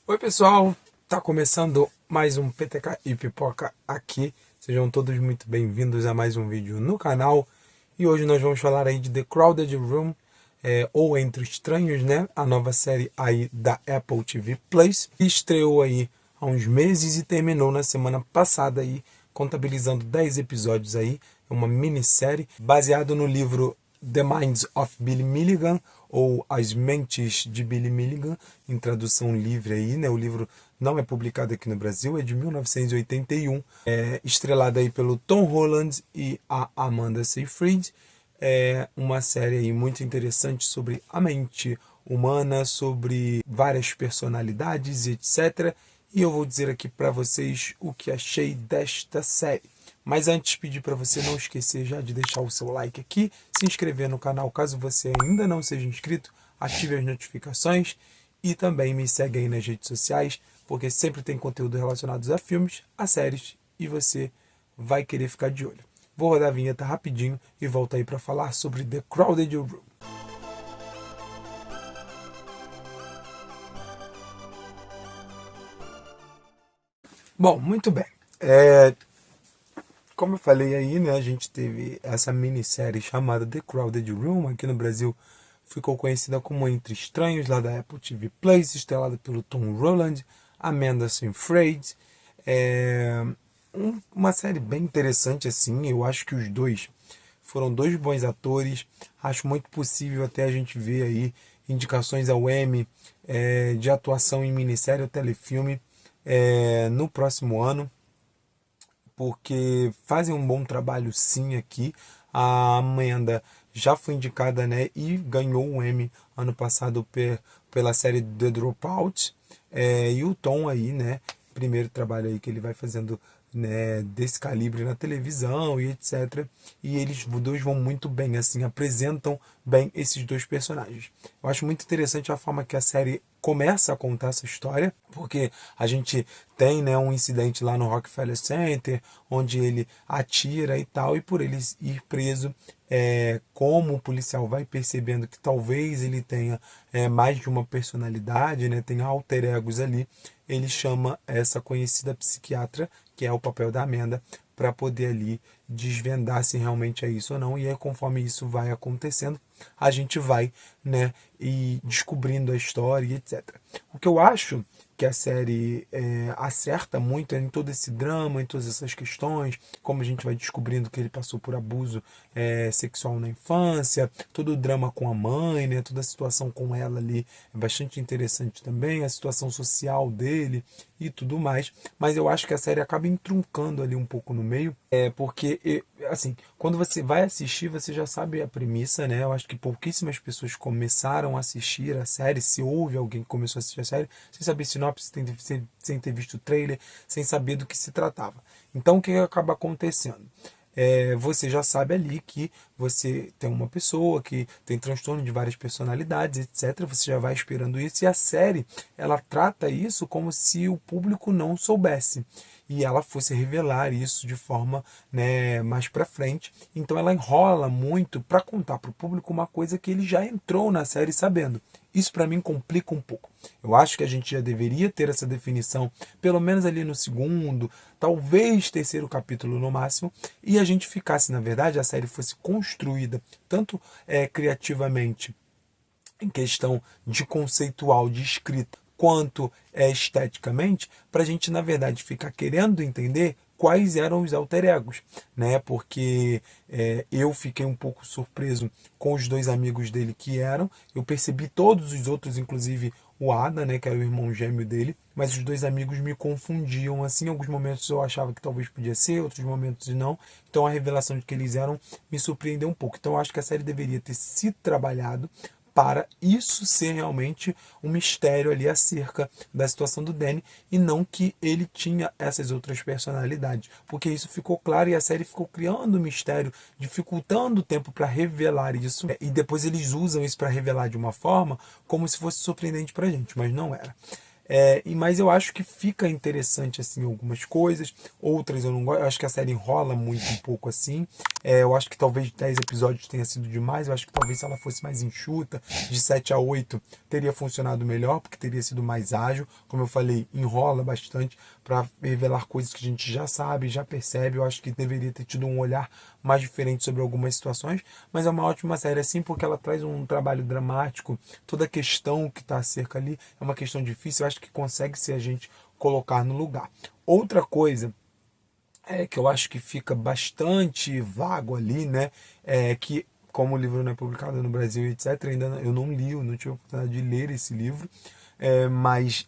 Oi pessoal, tá começando mais um PTK e Pipoca aqui. Sejam todos muito bem-vindos a mais um vídeo no canal. E hoje nós vamos falar aí de The Crowded Room, ou Entre Estranhos, né? A nova série aí da Apple TV Plus, que estreou aí há uns meses e terminou na semana passada aí, contabilizando 10 episódios aí. É uma minissérie baseado no livro The Minds of Billy Milligan, ou As Mentes de Billy Milligan, em tradução livre aí, né? O livro não é publicado aqui no Brasil, é de 1981, estrelado aí pelo Tom Holland e a Amanda Seyfried. É uma série aí muito interessante sobre a mente humana, sobre várias personalidades e etc. E eu vou dizer aqui para vocês o que achei desta série. Mas antes, pedir para você não esquecer já de deixar o seu like aqui, se inscrever no canal caso você ainda não seja inscrito, ative as notificações e também me segue aí nas redes sociais, porque sempre tem conteúdo relacionado a filmes, a séries e você vai querer ficar de olho. Vou rodar a vinheta rapidinho e volto aí para falar sobre The Crowded Room. Bom, muito bem. Como eu falei aí, né, a gente teve essa minissérie chamada The Crowded Room, aqui no Brasil ficou conhecida como Entre Estranhos, lá da Apple TV Plus, estrelada pelo Tom Holland, Amanda Seyfried. É uma série bem interessante, assim, eu acho que os dois foram dois bons atores, acho muito possível até a gente ver aí indicações ao Emmy de atuação em minissérie ou telefilme no próximo ano, porque fazem um bom trabalho sim aqui. A Amanda já foi indicada, né, e ganhou o Emmy ano passado pela série The Dropout. E o Tom aí, né, primeiro trabalho aí que ele vai fazendo, né, desse calibre na televisão e etc. E eles dois vão muito bem, assim, apresentam bem esses dois personagens. Eu acho muito interessante a forma que a série começa a contar essa história, porque a gente tem, né, um incidente lá no Rockefeller Center, onde ele atira e tal, e por ele ir preso, como o policial vai percebendo que talvez ele tenha mais de uma personalidade, né, tem alter egos ali, ele chama essa conhecida psiquiatra, que é o papel da Amanda, para poder ali desvendar se realmente é isso ou não. E aí, conforme isso vai acontecendo, a gente vai, né, e descobrindo a história e etc. O que eu acho que a série acerta muito em todo esse drama, em todas essas questões, como a gente vai descobrindo que ele passou por abuso sexual na infância, todo o drama com a mãe, né, toda a situação com ela ali é bastante interessante também, a situação social dele e tudo mais. Mas eu acho que a série acaba entroncando ali um pouco no meio, porque, assim, quando você vai assistir, você já sabe a premissa, né? Eu acho que pouquíssimas pessoas começaram a assistir a série, se houve alguém que começou a assistir a série, sem saber sinopse, sem ter visto o trailer, sem saber do que se tratava. Então, o que acaba acontecendo? Você já sabe ali que você tem uma pessoa que tem transtorno de várias personalidades, etc. Você já vai esperando isso. E a série, ela trata isso como se o público não soubesse. E ela fosse revelar isso de forma, né, mais para frente. Então ela enrola muito para contar para o público uma coisa que ele já entrou na série sabendo. Isso para mim complica um pouco. Eu acho que a gente já deveria ter essa definição, pelo menos ali no segundo, talvez terceiro capítulo no máximo, e a gente ficasse, na verdade, a série fosse construída tanto criativamente, em questão de conceitual, de escrita, quanto esteticamente, para a gente, na verdade, ficar querendo entender quais eram os alter egos, né? Porque eu fiquei um pouco surpreso com os dois amigos dele que eram, eu percebi todos os outros, inclusive o Ada, né, que era o irmão gêmeo dele, mas os dois amigos me confundiam, assim, em alguns momentos eu achava que talvez podia ser, outros momentos não, então a revelação de que eles eram me surpreendeu um pouco. Então eu acho que a série deveria ter se trabalhado para isso ser realmente um mistério ali acerca da situação do Danny, e não que ele tinha essas outras personalidades, porque isso ficou claro e a série ficou criando um mistério, dificultando o tempo para revelar isso, e depois eles usam isso para revelar de uma forma como se fosse surpreendente para a gente, mas não era. Mas eu acho que fica interessante assim algumas coisas, outras eu não gosto. Eu acho que a série enrola muito um pouco assim. Eu acho que talvez 10 episódios tenha sido demais. Eu acho que talvez se ela fosse mais enxuta, de 7 a 8, teria funcionado melhor, porque teria sido mais ágil. Como eu falei, enrola bastante para revelar coisas que a gente já sabe, já percebe. Eu acho que deveria ter tido um olhar mais diferente sobre algumas situações, mas é uma ótima série assim, porque ela traz um trabalho dramático. Toda a questão que está acerca ali é uma questão difícil. Eu acho que consegue ser a gente colocar no lugar. Outra coisa que eu acho que fica bastante vago ali, né? Que como o livro não é publicado no Brasil, etc., eu não li, eu não tive a oportunidade de ler esse livro, mas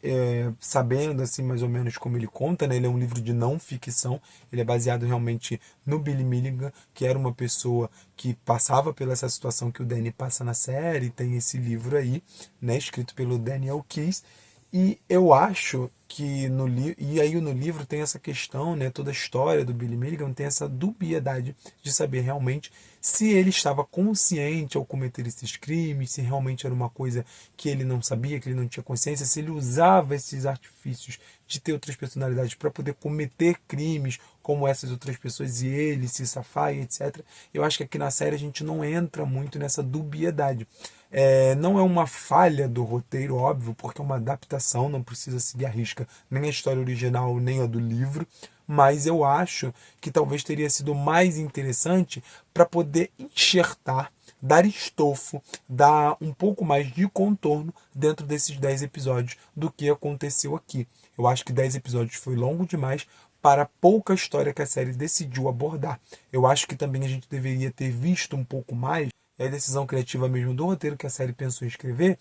sabendo assim mais ou menos como ele conta, né? Ele é um livro de não ficção, ele é baseado realmente no Billy Milligan, que era uma pessoa que passava pela essa situação que o Danny passa na série. Tem esse livro aí, né? Escrito pelo Daniel Keyes. E eu acho que no livro tem essa questão, né, toda a história do Billy Milligan tem essa dubiedade de saber realmente se ele estava consciente ao cometer esses crimes, se realmente era uma coisa que ele não sabia, que ele não tinha consciência, se ele usava esses artifícios de ter outras personalidades para poder cometer crimes como essas outras pessoas e ele se safar e etc. Eu acho que aqui na série a gente não entra muito nessa dubiedade. Não é uma falha do roteiro, óbvio, porque é uma adaptação, não precisa seguir a risca nem a história original, nem a do livro, mas eu acho que talvez teria sido mais interessante para poder enxertar, dar estofo, dar um pouco mais de contorno dentro desses 10 episódios do que aconteceu aqui. Eu acho que 10 episódios foi longo demais para a pouca história que a série decidiu abordar. Eu acho que também a gente deveria ter visto um pouco mais, é a decisão criativa mesmo do roteiro que a série pensou em escrever,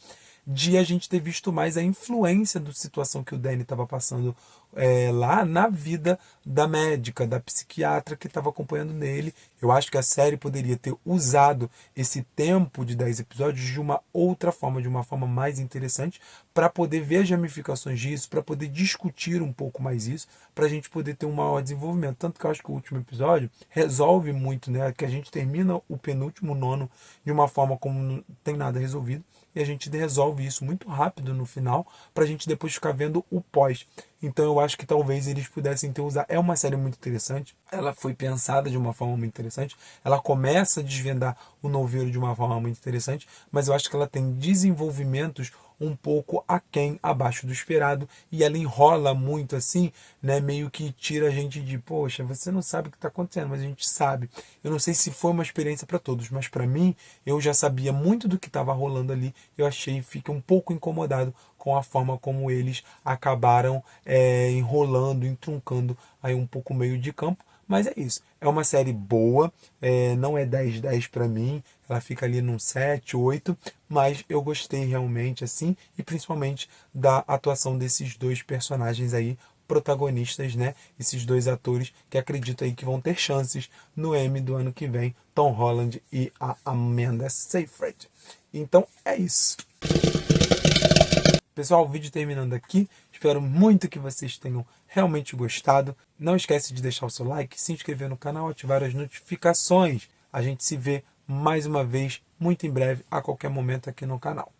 de a gente ter visto mais a influência da situação que o Danny estava passando lá na vida da médica, da psiquiatra que estava acompanhando nele. Eu acho que a série poderia ter usado esse tempo de 10 episódios de uma outra forma, de uma forma mais interessante, para poder ver as ramificações disso, para poder discutir um pouco mais isso, para a gente poder ter um maior desenvolvimento. Tanto que eu acho que o último episódio resolve muito, né? Que a gente termina o penúltimo nono de uma forma como não tem nada resolvido, e a gente resolve isso muito rápido no final, para a gente depois ficar vendo o pós. Então eu acho que talvez eles pudessem ter usado. É uma série muito interessante, ela foi pensada de uma forma muito interessante, ela começa a desvendar o noveiro de uma forma muito interessante, mas eu acho que ela tem desenvolvimentos um pouco aquém, abaixo do esperado, e ela enrola muito assim, né, meio que tira a gente de, poxa, você não sabe o que está acontecendo, mas a gente sabe. Eu não sei se foi uma experiência para todos, mas para mim, eu já sabia muito do que estava rolando ali, eu achei, fiquei um pouco incomodado com a forma como eles acabaram enrolando, entruncando aí um pouco o meio de campo. Mas é isso. É uma série boa, não é 10/10 para mim, ela fica ali num 7, 8, mas eu gostei realmente assim, e principalmente da atuação desses dois personagens aí, protagonistas, né? Esses dois atores que acredito aí que vão ter chances no Emmy do ano que vem, Tom Holland e a Amanda Seyfried. Então é isso. Pessoal, o vídeo terminando aqui. Espero muito que vocês tenham realmente gostado. Não esquece de deixar o seu like, se inscrever no canal, ativar as notificações. A gente se vê mais uma vez, muito em breve, a qualquer momento aqui no canal.